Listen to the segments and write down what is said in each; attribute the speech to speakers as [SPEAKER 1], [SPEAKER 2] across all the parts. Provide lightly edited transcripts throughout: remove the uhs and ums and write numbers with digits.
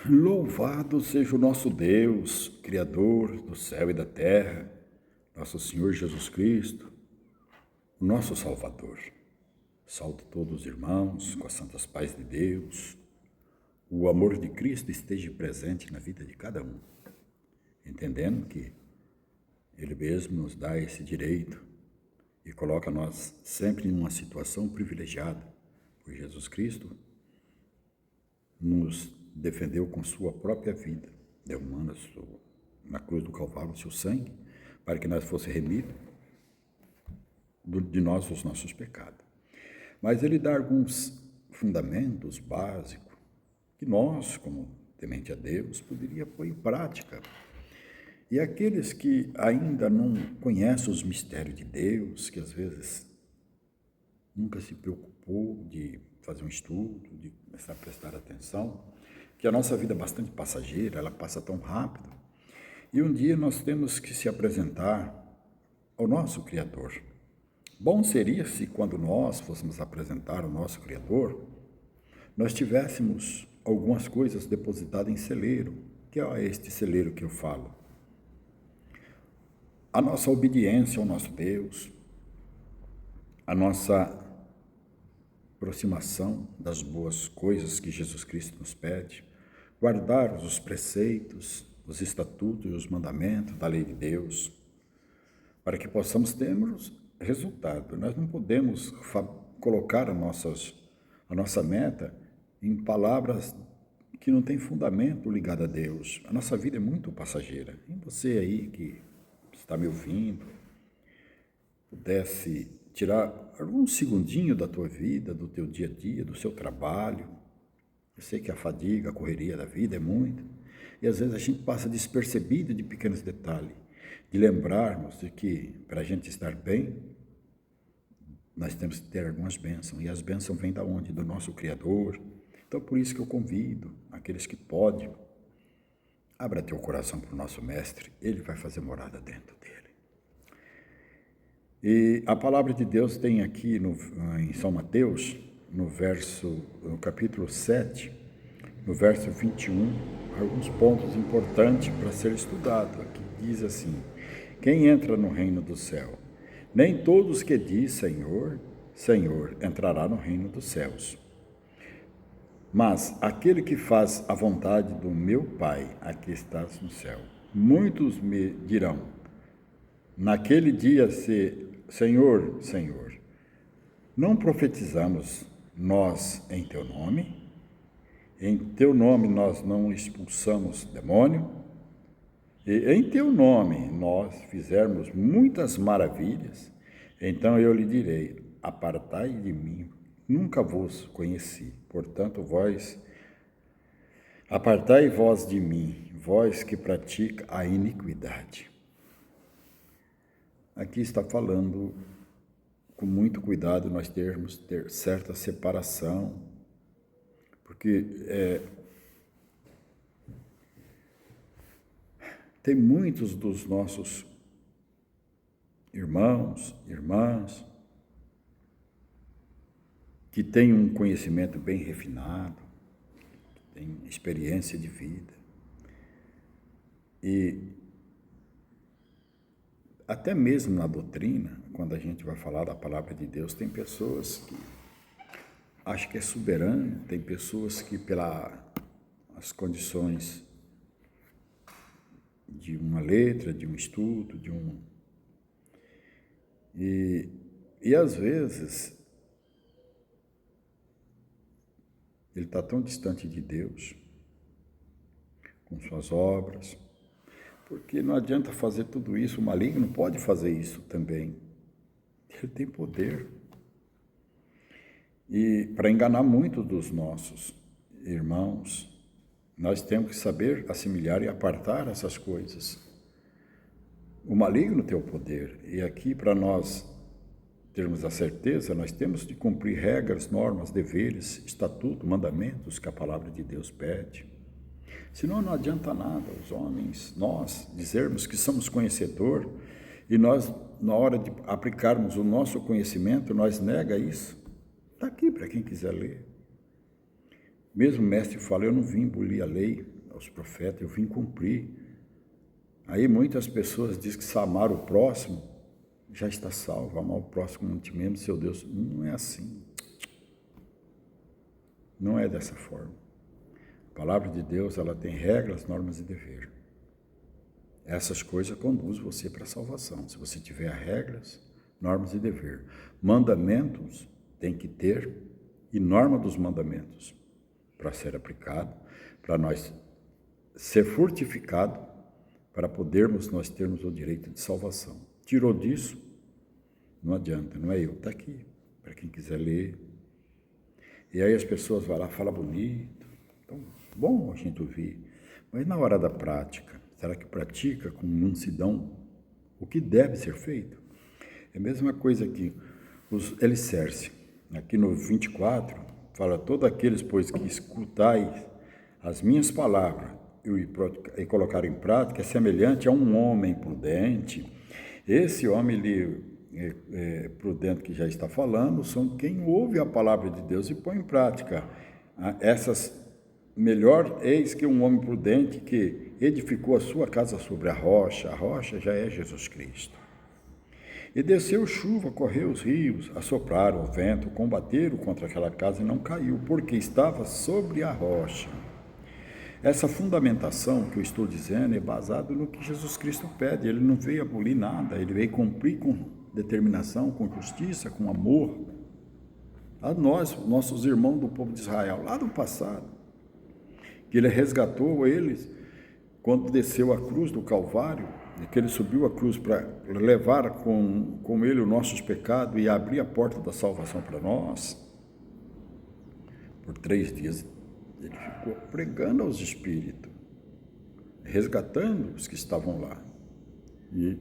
[SPEAKER 1] Louvado seja o nosso Deus, Criador do céu e da terra, nosso Senhor Jesus Cristo, o nosso Salvador. Saúdo todos os irmãos com as santas paz de Deus. O amor de Cristo esteja presente na vida de cada um, entendendo que Ele mesmo nos dá esse direito e coloca nós sempre em uma situação privilegiada, por Jesus Cristo nos defendeu com sua própria vida, derramando na cruz do Calvário o seu sangue, para que nós fosse remido de nós os nossos pecados. Mas ele dá alguns fundamentos básicos que nós, como temente a Deus, poderia pôr em prática. E aqueles que ainda não conhecem os mistérios de Deus, que às vezes nunca se preocupou de fazer um estudo, de começar a prestar atenção, que a nossa vida é bastante passageira, ela passa tão rápido. E um dia nós temos que se apresentar ao nosso Criador. Bom seria se quando nós fôssemos apresentar ao nosso Criador, nós tivéssemos algumas coisas depositadas em celeiro, que é este celeiro que eu falo. A nossa obediência ao nosso Deus, a nossa aproximação das boas coisas que Jesus Cristo nos pede, guardar os preceitos, os estatutos e os mandamentos da lei de Deus, para que possamos termos resultado. Nós não podemos colocar a nossa meta em palavras que não têm fundamento ligado a Deus. A nossa vida é muito passageira. E você aí que está me ouvindo, pudesse tirar algum segundinho da tua vida, do teu dia a dia, do seu trabalho. Eu sei que a fadiga, a correria da vida é muita, e às vezes a gente passa despercebido de pequenos detalhes, de lembrarmos de que para a gente estar bem, nós temos que ter algumas bênçãos, e as bênçãos vêm da onde? Do nosso Criador. Então por isso que eu convido aqueles que podem, abra teu coração para o nosso Mestre, Ele vai fazer morada dentro dele. E a palavra de Deus tem aqui em São Mateus, no capítulo 7, no verso 21, alguns pontos importantes para ser estudado. Aqui diz assim: quem entra no reino do céu? Nem todos que diz Senhor, Senhor, entrará no reino dos céus, mas aquele que faz a vontade do meu Pai, aqui estás no céu. Muitos me dirão, naquele dia, Senhor, Senhor, não profetizamos nós em teu nome? Em teu nome nós não expulsamos demônio? E em teu nome nós fizermos muitas maravilhas? Então eu lhe direi, apartai de mim, nunca vos conheci. Portanto, apartai vós de mim, vós que pratica a iniquidade. Aqui está falando com muito cuidado nós ter certa separação, porque tem muitos dos nossos irmãos, irmãs, que têm um conhecimento bem refinado, que têm experiência de vida, e até mesmo na doutrina, quando a gente vai falar da palavra de Deus, tem pessoas que acham que é soberano, tem pessoas que pelas condições de uma letra, de um estudo, e às vezes ele está tão distante de Deus, com suas obras, porque não adianta fazer tudo isso, o maligno pode fazer isso também. Ele tem poder. E para enganar muitos dos nossos irmãos, nós temos que saber assimilar e apartar essas coisas. O maligno tem o poder, e aqui para nós termos a certeza, nós temos de cumprir regras, normas, deveres, estatutos, mandamentos que a palavra de Deus pede. Senão não adianta nada os homens, nós, dizermos que somos conhecedor e nós, na hora de aplicarmos o nosso conhecimento, nós nega isso. Está aqui para quem quiser ler. Mesmo o mestre fala, eu não vim abolir a lei aos profetas, eu vim cumprir. Aí muitas pessoas dizem que se amar o próximo, já está salvo, amar o próximo como a ti mesmo, seu Deus. Não é assim. Não é dessa forma. A palavra de Deus, ela tem regras, normas e dever. Essas coisas conduzem você para a salvação. Se você tiver regras, normas e dever. Mandamentos tem que ter, e norma dos mandamentos para ser aplicado, para nós ser fortificado, para podermos nós termos o direito de salvação. Tirou disso, não adianta, não é eu, está aqui, para quem quiser ler. E aí as pessoas vão lá, falam bonito, então, bom a gente ouvir, mas na hora da prática, será que pratica com mansidão o que deve ser feito? É a mesma coisa que os alicerces. Aqui no 24, fala, todos aqueles, pois, que escutais as minhas palavras e colocar em prática, é semelhante a um homem prudente. Esse homem prudente que já está falando, são quem ouve a palavra de Deus e põe em prática. Melhor eis que um homem prudente que edificou a sua casa sobre a rocha já é Jesus Cristo. E desceu chuva, correu os rios, assopraram o vento, combateram contra aquela casa e não caiu, porque estava sobre a rocha. Essa fundamentação que eu estou dizendo é baseada no que Jesus Cristo pede. Ele não veio abolir nada, ele veio cumprir com determinação, com justiça, com amor. A nós, nossos irmãos do povo de Israel, lá do passado, que ele resgatou eles quando desceu a cruz do Calvário, que ele subiu a cruz para levar com ele os nossos pecados e abrir a porta da salvação para nós. Por 3 dias ele ficou pregando aos espíritos, resgatando os que estavam lá. E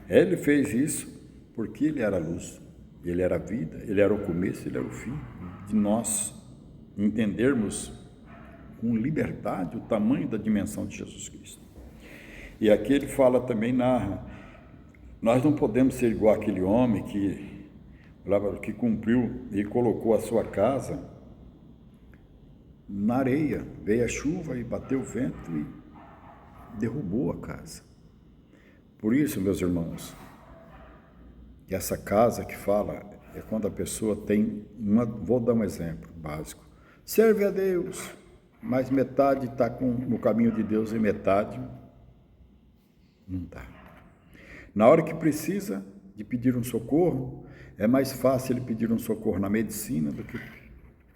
[SPEAKER 1] ele fez isso porque ele era a luz, ele era a vida, ele era o começo, ele era o fim, de nós entendermos com liberdade o tamanho da dimensão de Jesus Cristo. E aqui ele fala também, narra, nós não podemos ser igual aquele homem que cumpriu e colocou a sua casa na areia. Veio a chuva e bateu o vento e derrubou a casa. Por isso, meus irmãos, que essa casa que fala é quando a pessoa tem vou dar um exemplo básico. Serve a Deus, mas metade está no caminho de Deus e metade não está. Na hora que precisa de pedir um socorro, é mais fácil ele pedir um socorro na medicina do que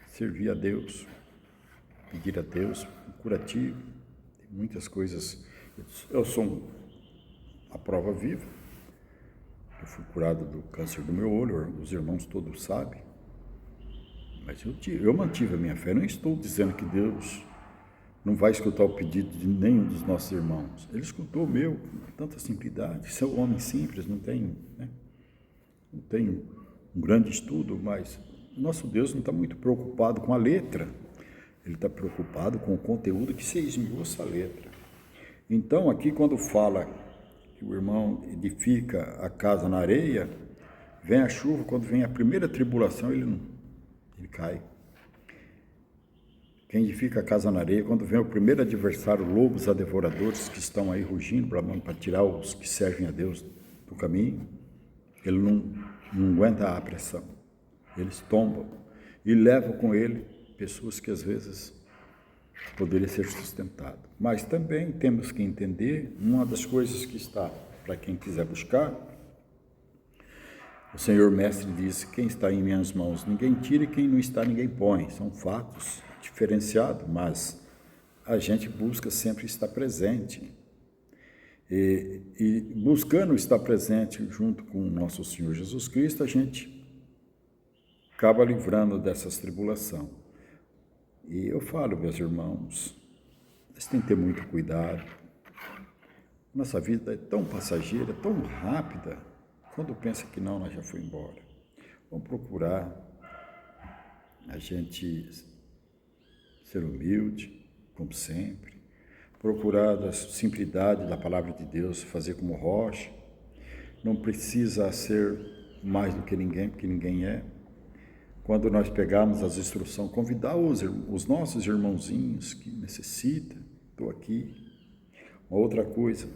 [SPEAKER 1] servir a Deus, pedir a Deus um curativo. Tem muitas coisas. Eu sou a prova viva. Eu fui curado do câncer do meu olho, os irmãos todos sabem. Mas eu mantive a minha fé. Não estou dizendo que Deus não vai escutar o pedido de nenhum dos nossos irmãos. Ele escutou o meu com tanta simplicidade. Sou um homem simples, não tenho um grande estudo, mas nosso Deus não está muito preocupado com a letra. Ele está preocupado com o conteúdo que se esmiuça a letra. Então, aqui quando fala que o irmão edifica a casa na areia, vem a chuva, quando vem a primeira tribulação, ele cai. Quem edifica a casa na areia, quando vem o primeiro adversário, lobos adevoradores que estão aí rugindo para tirar os que servem a Deus do caminho, ele não aguenta a pressão. Eles tombam e levam com ele pessoas que às vezes poderiam ser sustentadas. Mas também temos que entender, uma das coisas que está, para quem quiser buscar, o Senhor Mestre diz, quem está em minhas mãos, ninguém tira, e quem não está, ninguém põe. São fatos diferenciado, mas a gente busca sempre estar presente. E buscando estar presente junto com o nosso Senhor Jesus Cristo, a gente acaba livrando dessas tribulações. E eu falo, meus irmãos, vocês têm que ter muito cuidado. Nossa vida é tão passageira, tão rápida, quando pensa que não, nós já foi embora. Vamos procurar a gente ser humilde, como sempre, procurar a simplicidade da palavra de Deus, fazer como rocha, não precisa ser mais do que ninguém, porque ninguém é. quando nós pegarmos as instruções, convidar os nossos irmãozinhos que necessitam, estou aqui. Uma outra coisa,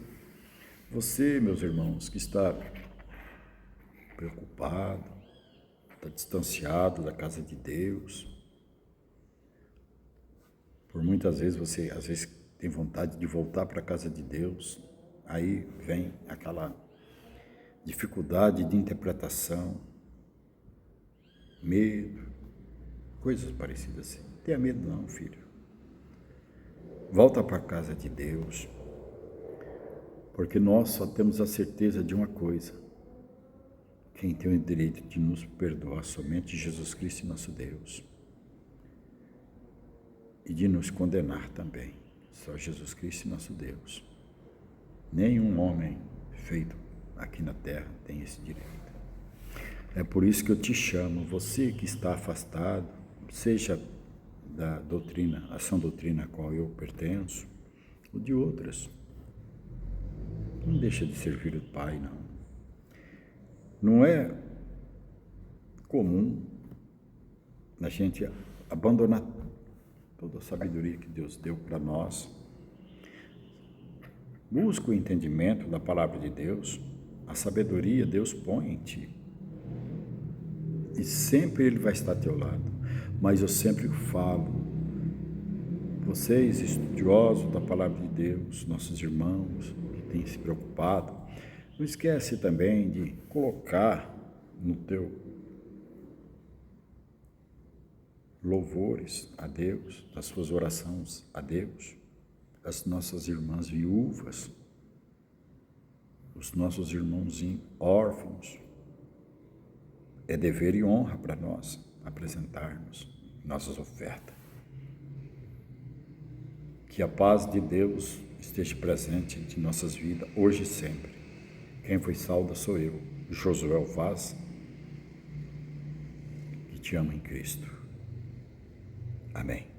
[SPEAKER 1] você, meus irmãos, que está preocupado, está distanciado da casa de Deus, por muitas vezes você, às vezes, tem vontade de voltar para a casa de Deus, aí vem aquela dificuldade de interpretação, medo, coisas parecidas assim. Não tenha medo não, filho. Volta para a casa de Deus, porque nós só temos a certeza de uma coisa: quem tem o direito de nos perdoar somente Jesus Cristo, nosso Deus, e de nos condenar também, só Jesus Cristo, nosso Deus. Nenhum homem feito aqui na terra tem esse direito. É por isso que eu te chamo, você que está afastado, seja da doutrina, a sã doutrina a qual eu pertenço, ou de outras. Não deixa de servir o Pai, não. Não é comum a gente abandonar toda a sabedoria que Deus deu para nós. Busca o entendimento da palavra de Deus, a sabedoria Deus põe em ti. E sempre Ele vai estar ao teu lado. Mas eu sempre falo, vocês estudiosos da palavra de Deus, nossos irmãos que têm se preocupado, não esquece também de colocar no teu louvores a Deus, as suas orações a Deus, as nossas irmãs viúvas, os nossos irmãozinhos órfãos. É dever e honra para nós apresentarmos nossas ofertas. Que a paz de Deus esteja presente em nossas vidas, hoje e sempre. Quem foi salvo sou eu, Josué Vaz, que te amo em Cristo. Amém.